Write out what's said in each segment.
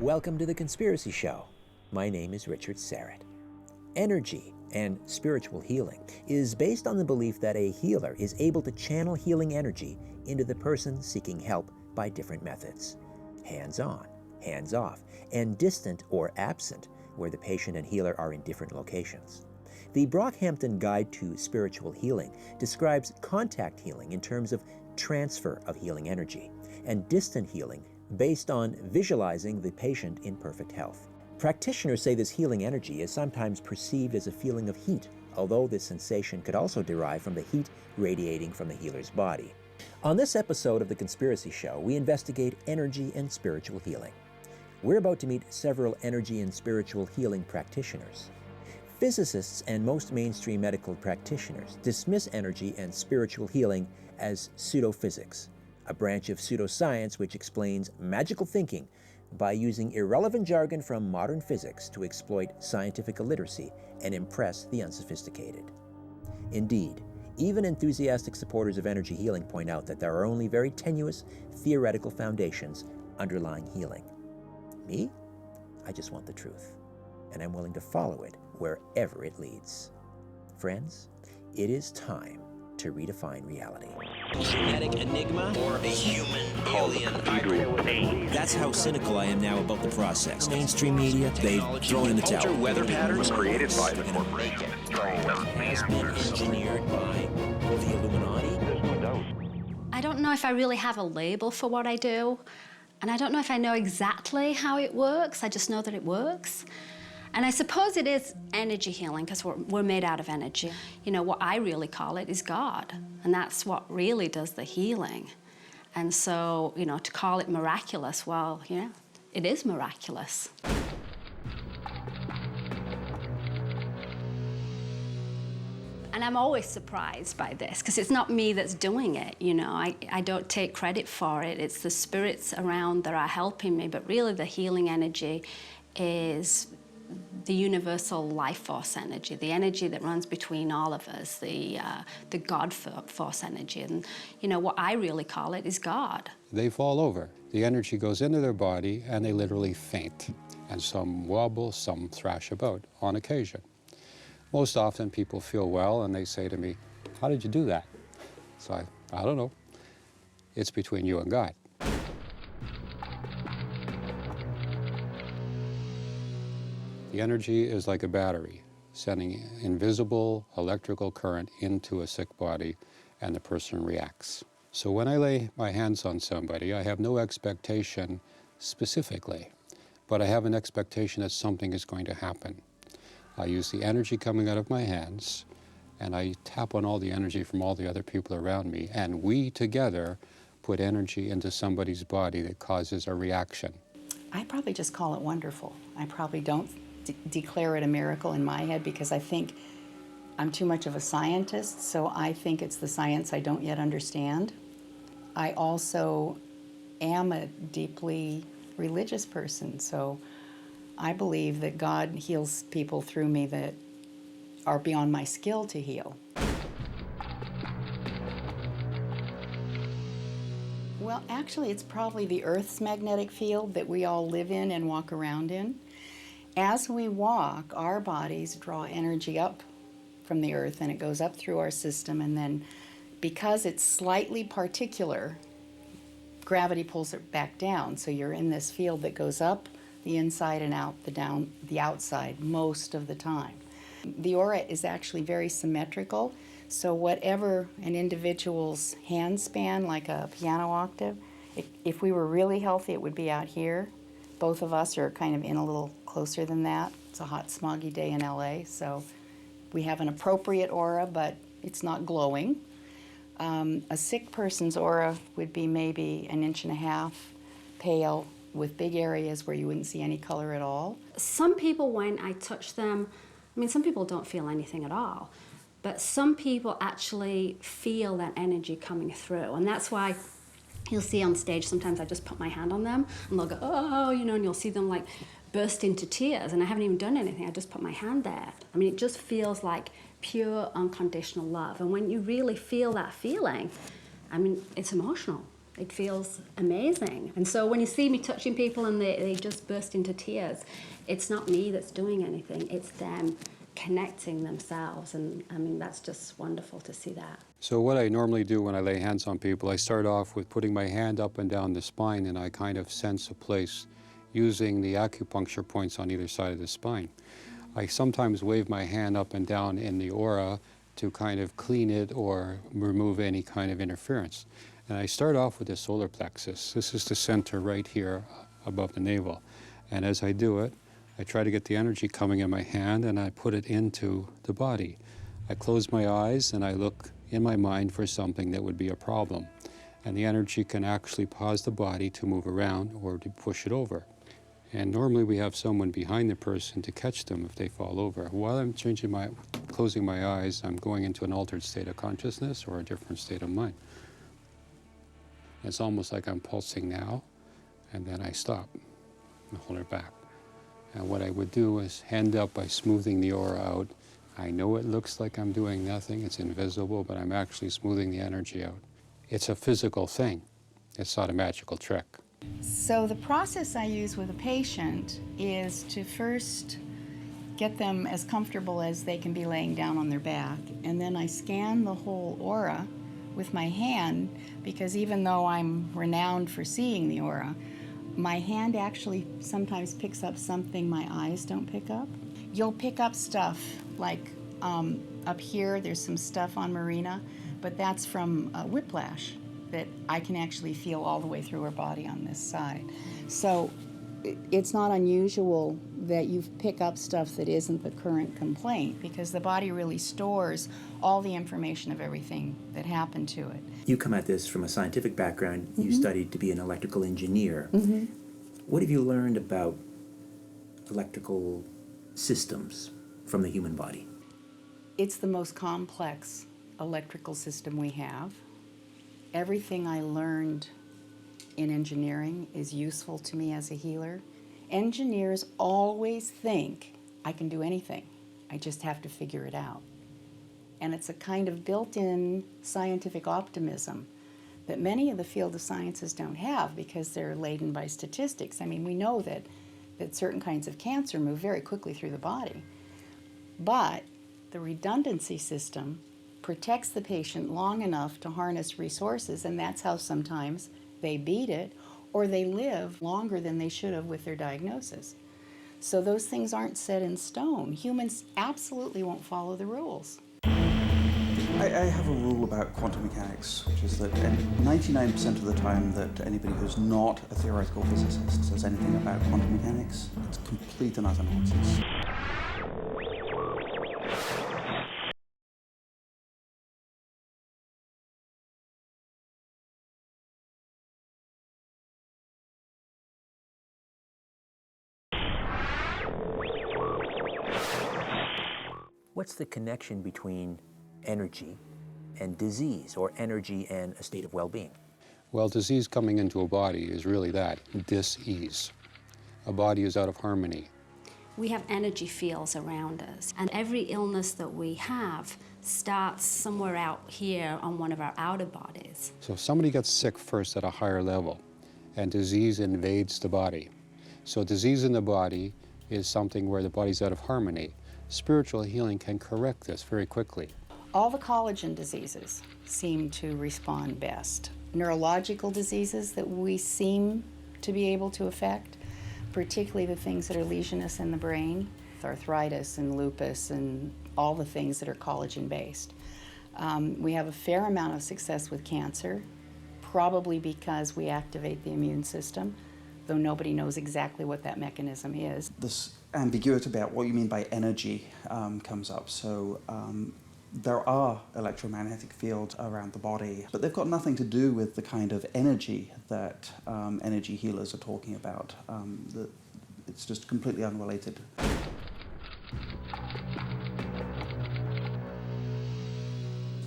Welcome to The Conspiracy Show. My name is Richard Syrett. Energy and spiritual healing is based on the belief that a healer is able to channel healing energy into the person seeking help by different methods. Hands-on, hands-off, and distant or absent, where the patient and healer are in different locations. The Brockhampton Guide to Spiritual Healing describes contact healing in terms of transfer of healing energy, and distant healing based on visualizing the patient in perfect health. Practitioners say this healing energy is sometimes perceived as a feeling of heat, although this sensation could also derive from the heat radiating from the healer's body. On this episode of The Conspiracy Show, we investigate energy and spiritual healing. We're about to meet several energy and spiritual healing practitioners. Physicists and most mainstream medical practitioners dismiss energy and spiritual healing as pseudophysics, a branch of pseudoscience which explains magical thinking by using irrelevant jargon from modern physics to exploit scientific illiteracy and impress the unsophisticated. Indeed, even enthusiastic supporters of energy healing point out that there are only very tenuous theoretical foundations underlying healing. Me? I just want the truth, and I'm willing to follow it wherever it leads. Friends, it is time to redefine reality. Genetic enigma or a human alien hybrid. That's how cynical I am now about the process. Mainstream media, they've thrown in the towel. Altered weather patterns created by the corporation. Has been engineered by the Illuminati. There's no doubt. I don't know if I really have a label for what I do, and I don't know if I know exactly how it works. I just know that it works. And I suppose it is energy healing because we're made out of energy. You know, what I really call it is God, and that's what really does the healing. And so, you know, to call it miraculous, well, yeah, it is miraculous. And I'm always surprised by this because it's not me that's doing it, you know. I don't take credit for it. It's the spirits around that are helping me, but really the healing energy is the universal life force energy, the energy that runs between all of us, the God force energy. And, you know, what I really call it is God. They fall over. The energy goes into their body and they literally faint. And some wobble, some thrash about on occasion. Most often people feel well and they say to me, "How did you do that?" So I don't know. It's between you and God. The energy is like a battery, sending invisible electrical current into a sick body, and the person reacts. So when I lay my hands on somebody, I have no expectation specifically, but I have an expectation that something is going to happen. I use the energy coming out of my hands, and I tap on all the energy from all the other people around me, and we together put energy into somebody's body that causes a reaction. I probably just call it wonderful. I probably don't declare it a miracle in my head because I think I'm too much of a scientist, so I think it's the science I don't yet understand. I also am a deeply religious person, so I believe that God heals people through me that are beyond my skill to heal. Well, actually, it's probably the Earth's magnetic field that we all live in and walk around in. As we walk, our bodies draw energy up from the Earth, and it goes up through our system, and then because it's slightly particular, gravity pulls it back down. So you're in this field that goes up the inside and out the outside most of the time. The aura is actually very symmetrical, so whatever an individual's hand span, like a piano octave, if we were really healthy, it would be out here. Both of us are kind of in a little closer than that. It's a hot, smoggy day in LA, so we have an appropriate aura, but it's not glowing. A sick person's aura would be maybe 1.5 inches pale, with big areas where you wouldn't see any color at all. Some people, when I touch them, I mean, some people don't feel anything at all, but some people actually feel that energy coming through, and that's why you'll see on stage, sometimes I just put my hand on them, and they'll go, oh, you know, and you'll see them like burst into tears, and I haven't even done anything, I just put my hand there. I mean, it just feels like pure unconditional love, and when you really feel that feeling, I mean, it's emotional. It feels amazing. And so when you see me touching people and they just burst into tears, it's not me that's doing anything, it's them connecting themselves. And I mean, that's just wonderful to see that. So what I normally do when I lay hands on people, I start off with putting my hand up and down the spine, and I kind of sense a place using the acupuncture points on either side of the spine. I sometimes wave my hand up and down in the aura to kind of clean it or remove any kind of interference. And I start off with the solar plexus. This is the center right here above the navel. And as I do it, I try to get the energy coming in my hand and I put it into the body. I close my eyes and I look in my mind for something that would be a problem. And the energy can actually cause the body to move around or to push it over. And normally we have someone behind the person to catch them if they fall over. While I'm closing my eyes, I'm going into an altered state of consciousness or a different state of mind. It's almost like I'm pulsing now, and then I stop and hold it back. And what I would do is end up by smoothing the aura out. I know it looks like I'm doing nothing, it's invisible, but I'm actually smoothing the energy out. It's a physical thing. It's not a magical trick. So the process I use with a patient is to first get them as comfortable as they can be laying down on their back, and then I scan the whole aura with my hand, because even though I'm renowned for seeing the aura, my hand actually sometimes picks up something my eyes don't pick up. You'll pick up stuff like up here, there's some stuff on Marina, but that's from whiplash that I can actually feel all the way through her body on this side. So it's not unusual that you pick up stuff that isn't the current complaint, because the body really stores all the information of everything that happened to it. You come at this from a scientific background. You studied to be an electrical engineer. What have you learned about electrical systems from the human body? It's the most complex electrical system we have. Everything I learned in engineering is useful to me as a healer. Engineers always think I can do anything. I just have to figure it out. And it's a kind of built-in scientific optimism that many of the field of sciences don't have, because they're laden by statistics. I mean, we know that certain kinds of cancer move very quickly through the body. But the redundancy system protects the patient long enough to harness resources, and that's how sometimes they beat it, or they live longer than they should have with their diagnosis. So those things aren't set in stone. Humans absolutely won't follow the rules. I have a rule about quantum mechanics, which is that 99% of the time that anybody who's not a theoretical physicist says anything about quantum mechanics, it's complete and utter nonsense. What's the connection between energy and disease, or energy and a state of well-being? Well, disease coming into a body is really that, dis-ease. A body is out of harmony. We have energy fields around us, and every illness that we have starts somewhere out here on one of our outer bodies. So if somebody gets sick first at a higher level, and disease invades the body. So disease in the body is something where the body's out of harmony. Spiritual healing can correct this very quickly. All the collagen diseases seem to respond best. Neurological diseases that we seem to be able to affect, particularly the things that are lesionous in the brain, arthritis and lupus and all the things that are collagen-based. We have a fair amount of success with cancer, probably because we activate the immune system, though nobody knows exactly what that mechanism is. This ambiguity about what you mean by energy comes up. So there are electromagnetic fields around the body, but they've got nothing to do with the kind of energy that energy healers are talking about. It's just completely unrelated.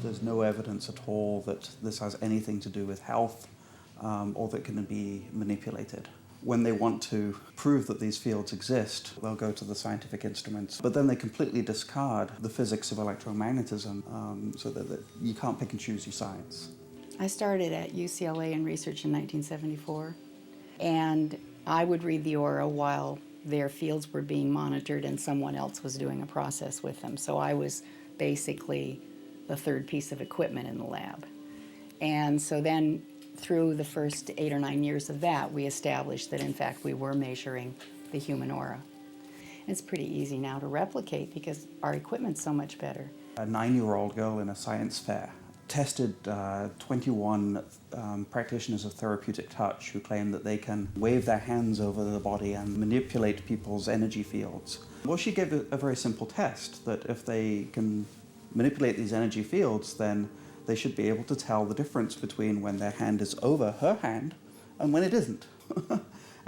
There's no evidence at all that this has anything to do with health or that can be manipulated. When they want to prove that these fields exist, they'll go to the scientific instruments, but then they completely discard the physics of electromagnetism so that you can't pick and choose your science. I started at UCLA in research in 1974, and I would read the aura while their fields were being monitored and someone else was doing a process with them. So I was basically the third piece of equipment in the lab. And so then through the first 8 or 9 years of that, we established that in fact we were measuring the human aura. It's pretty easy now to replicate because our equipment's so much better. A 9-year-old girl in a science fair tested 21 practitioners of therapeutic touch who claim that they can wave their hands over the body and manipulate people's energy fields. Well, she gave a very simple test that if they can manipulate these energy fields, then they should be able to tell the difference between when their hand is over her hand and when it isn't.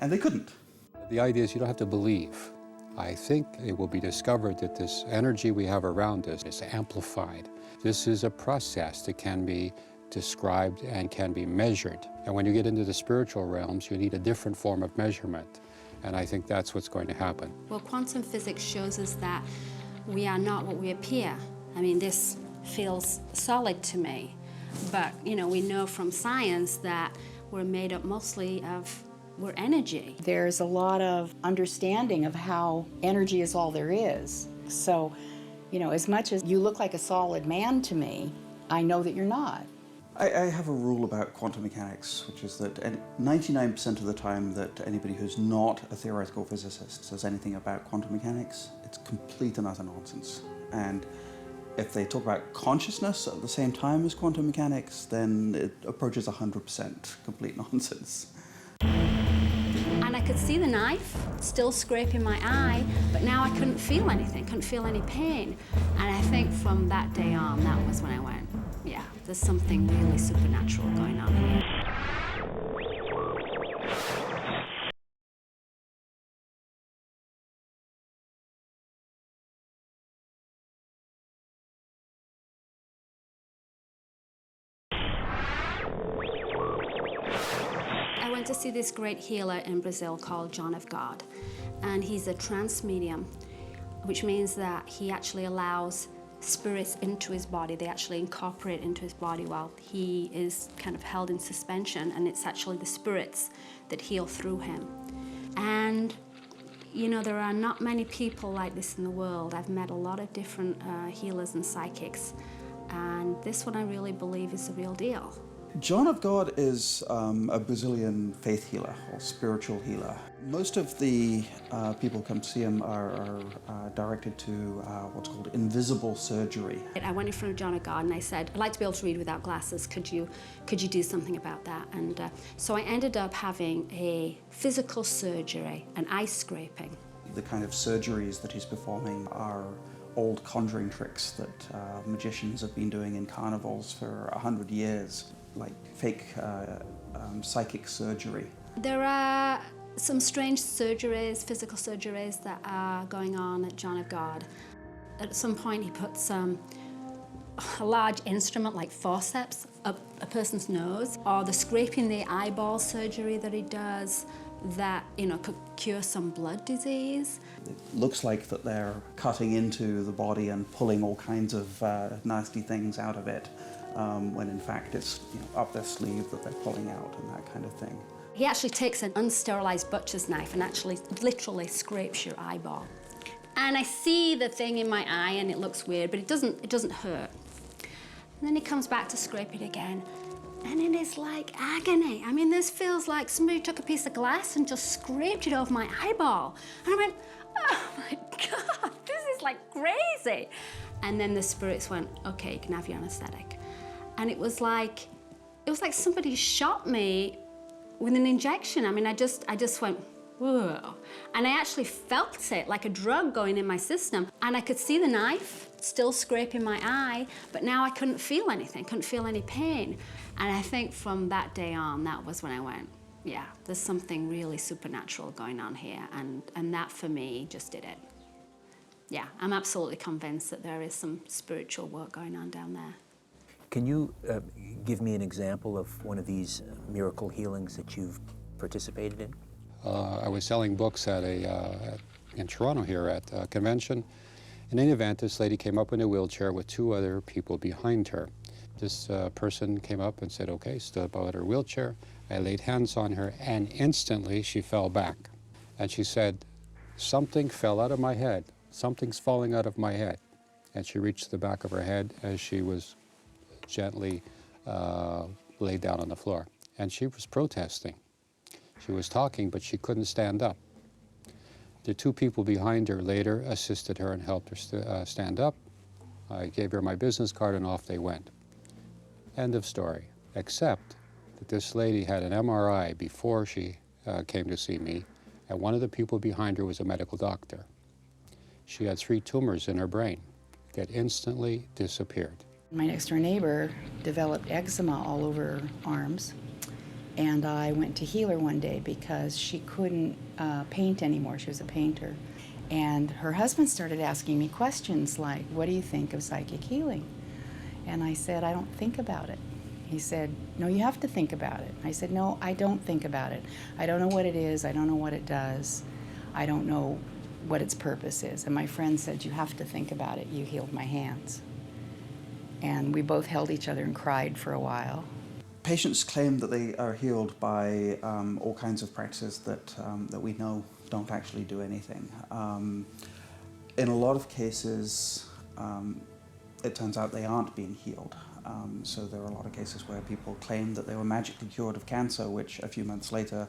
And they couldn't. The idea is you don't have to believe. I think it will be discovered that this energy we have around us is amplified. This is a process that can be described and can be measured. And when you get into the spiritual realms, you need a different form of measurement. And I think that's what's going to happen. Well, quantum physics shows us that we are not what we appear. I mean, this feels solid to me. But, you know, we know from science that we're made up mostly of we're energy. There's a lot of understanding of how energy is all there is. So, you know, as much as you look like a solid man to me, I know that you're not. I have a rule about quantum mechanics, which is that 99% of the time that anybody who's not a theoretical physicist says anything about quantum mechanics, it's complete and utter nonsense. And if they talk about consciousness at the same time as quantum mechanics, then it approaches 100% complete nonsense. And I could see the knife still scraping my eye, but now I couldn't feel anything, couldn't feel any pain. And I think from that day on, that was when I went, yeah, there's something really supernatural going on here. I went to see this great healer in Brazil called John of God, and he's a trance medium, which means that he actually allows spirits into his body. They actually incorporate into his body while he is kind of held in suspension, and it's actually the spirits that heal through him. And you know, there are not many people like this in the world. I've met a lot of different healers and psychics, and this one I really believe is the real deal. John of God is a Brazilian faith healer or spiritual healer. Most of the people who come to see him are directed to what's called invisible surgery. I went in front of John of God and I said, I'd like to be able to read without glasses. Could you do something about that? And so I ended up having a physical surgery, an eye scraping. The kind of surgeries that he's performing are old conjuring tricks that magicians have been doing in carnivals for 100 years. Like fake psychic surgery. There are some strange surgeries, physical surgeries that are going on at John of God. At some point he puts a large instrument like forceps up a person's nose, or the scraping the eyeball surgery that he does that, you know, could cure some blood disease. It looks like that they're cutting into the body and pulling all kinds of nasty things out of it. When in fact it's, you know, up their sleeve that they're pulling out and that kind of thing. He actually takes an unsterilized butcher's knife and actually literally scrapes your eyeball. And I see the thing in my eye and it looks weird, but it doesn't hurt. And then he comes back to scrape it again, and it is like agony. I mean, this feels like somebody took a piece of glass and just scraped it over my eyeball. And I went, oh my God, this is like crazy. And then the spirits went, okay, you can have your anesthetic. And it was like somebody shot me with an injection. I mean, I just went, whoa. And I actually felt it like a drug going in my system. And I could see the knife still scraping my eye, but now I couldn't feel anything, couldn't feel any pain. And I think from that day on, that was when I went, yeah, there's something really supernatural going on here. And that for me just did it. Yeah, I'm absolutely convinced that there is some spiritual work going on down there. Can you give me an example of one of these miracle healings that you've participated in? I was selling books in Toronto here at a convention. In any event, this lady came up in a wheelchair with 2 other people behind her. This person came up and said, okay, stood up out her wheelchair. I laid hands on her, and instantly she fell back. And she said, something fell out of my head. Something's falling out of my head. And she reached the back of her head as she was gently laid down on the floor. And she was protesting. She was talking, but she couldn't stand up. The two people behind her later assisted her and helped her stand up. I gave her my business card, and off they went. End of story. Except that this lady had an MRI before she came to see me, and one of the people behind her was a medical doctor. She had 3 tumors in her brain that instantly disappeared. My next-door neighbor developed eczema all over her arms, and I went to heal her one day because she couldn't paint anymore. She was a painter. And her husband started asking me questions like, what do you think of psychic healing? And I said, I don't think about it. He said, no, you have to think about it. I said, no, I don't think about it. I don't know what it is. I don't know what it does. I don't know what its purpose is. And my friend said, you have to think about it. You healed my hands. And we both held each other and cried for a while. Patients claim that they are healed by all kinds of practices that we know don't actually do anything. In a lot of cases, it turns out they aren't being healed. So there are a lot of cases where people claim that they were magically cured of cancer, which a few months later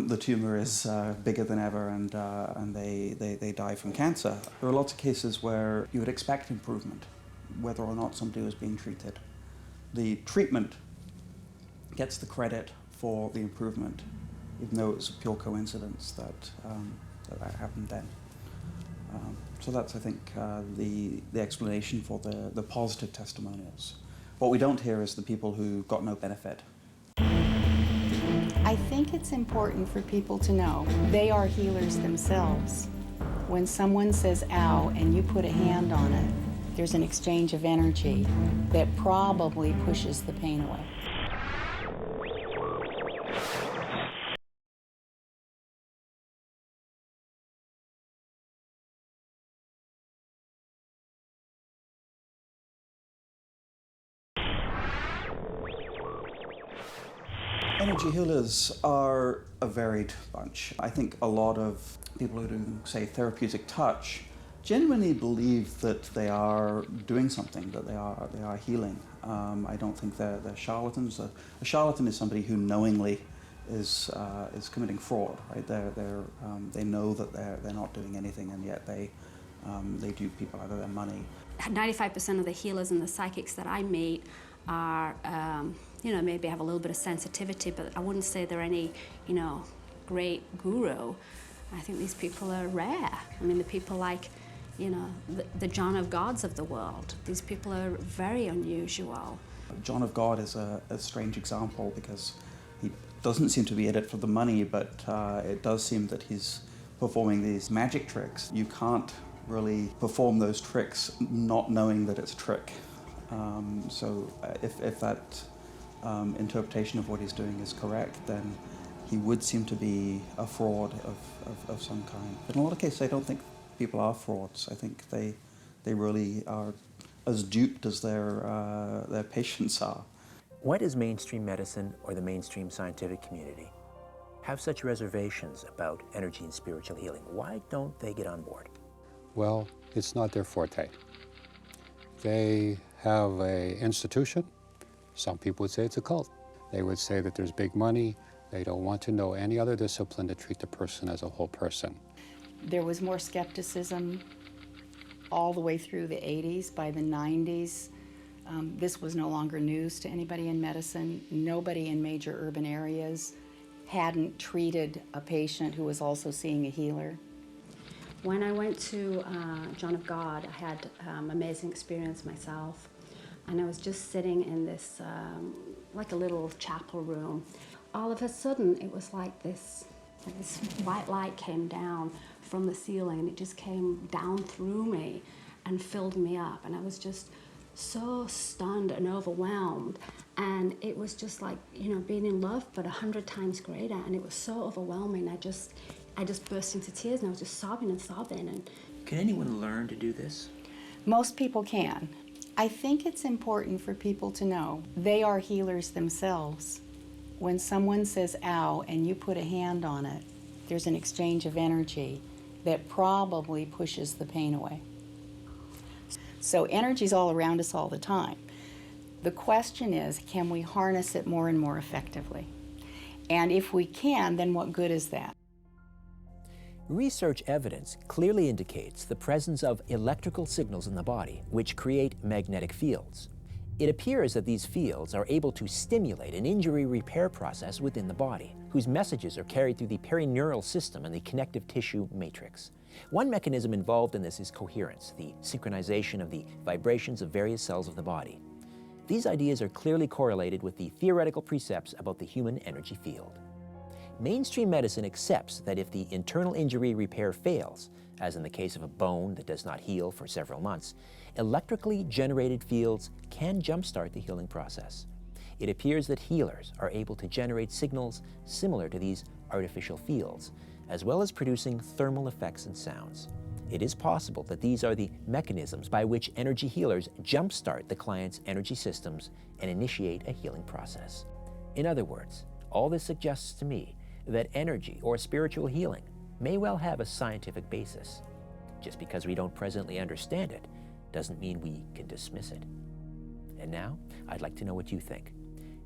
the tumor is bigger than ever, and they die from cancer. There are lots of cases where you would expect improvement, whether or not somebody was being treated. The treatment gets the credit for the improvement, even though it was a pure coincidence that happened then. So that's, I think, the explanation for the positive testimonials. What we don't hear is the people who got no benefit. I think it's important for people to know they are healers themselves. When someone says, ow, and you put a hand on it, there's an exchange of energy that probably pushes the pain away. Energy healers are a varied bunch. I think a lot of people who do, say, therapeutic touch genuinely believe that they are doing something, that they are healing. I don't think they're charlatans. A charlatan is somebody who knowingly is committing fraud. Right? They know that they're not doing anything, and yet they dupe people out of their money. 95% of the healers and the psychics that I meet are, maybe have a little bit of sensitivity, but I wouldn't say they're any, great guru. I think these people are rare. I mean, the people like, the John of Gods of the world. These people are very unusual. John of God is a strange example because he doesn't seem to be in it for the money, but it does seem that he's performing these magic tricks. You can't really perform those tricks not knowing that it's a trick. So if that interpretation of what he's doing is correct, then he would seem to be a fraud of some kind. But in a lot of cases, I don't think people are frauds. I think they really are as duped as their patients are. Why does mainstream medicine or the mainstream scientific community have such reservations about energy and spiritual healing? Why don't they get on board? Well, it's not their forte. They have an institution. Some people would say it's a cult. They would say that there's big money. They don't want to know any other discipline to treat the person as a whole person. There was more skepticism all the way through the 80s. By the 90s, this was no longer news to anybody in medicine. Nobody in major urban areas hadn't treated a patient who was also seeing a healer. When I went to John of God, I had amazing experience myself. And I was just sitting in this, like a little chapel room. All of a sudden, it was like this white light came down from the ceiling, and it just came down through me and filled me up. And I was just so stunned and overwhelmed. And it was just like, being in love, but 100 times greater. And it was so overwhelming. I just burst into tears, and I was just sobbing and sobbing. And Can anyone learn to do this? Most people can. I think it's important for people to know they are healers themselves. When someone says ow and you put a hand on it, there's an exchange of energy that probably pushes the pain away. So energy's all around us all the time. The question is, can we harness it more and more effectively? And if we can, then what good is that? Research evidence clearly indicates the presence of electrical signals in the body which create magnetic fields. It appears that these fields are able to stimulate an injury repair process within the body, whose messages are carried through the perineural system and the connective tissue matrix. One mechanism involved in this is coherence, the synchronization of the vibrations of various cells of the body. These ideas are clearly correlated with the theoretical precepts about the human energy field. Mainstream medicine accepts that if the internal injury repair fails, as in the case of a bone that does not heal for several months, electrically generated fields can jumpstart the healing process. It appears that healers are able to generate signals similar to these artificial fields, as well as producing thermal effects and sounds. It is possible that these are the mechanisms by which energy healers jumpstart the client's energy systems and initiate a healing process. In other words, all this suggests to me that energy or spiritual healing may well have a scientific basis. Just because we don't presently understand it doesn't mean we can dismiss it. And now, I'd like to know what you think.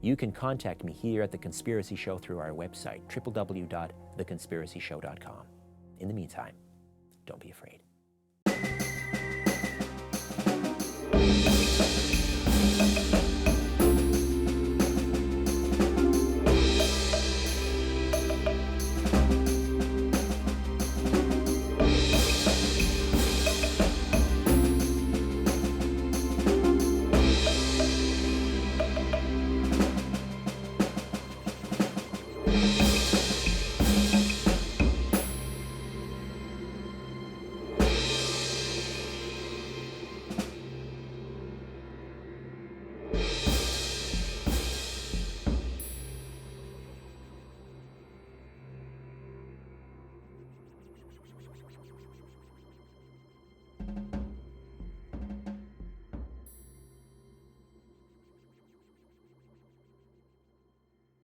You can contact me here at The Conspiracy Show through our website, www.theconspiracyshow.com. In the meantime, don't be afraid.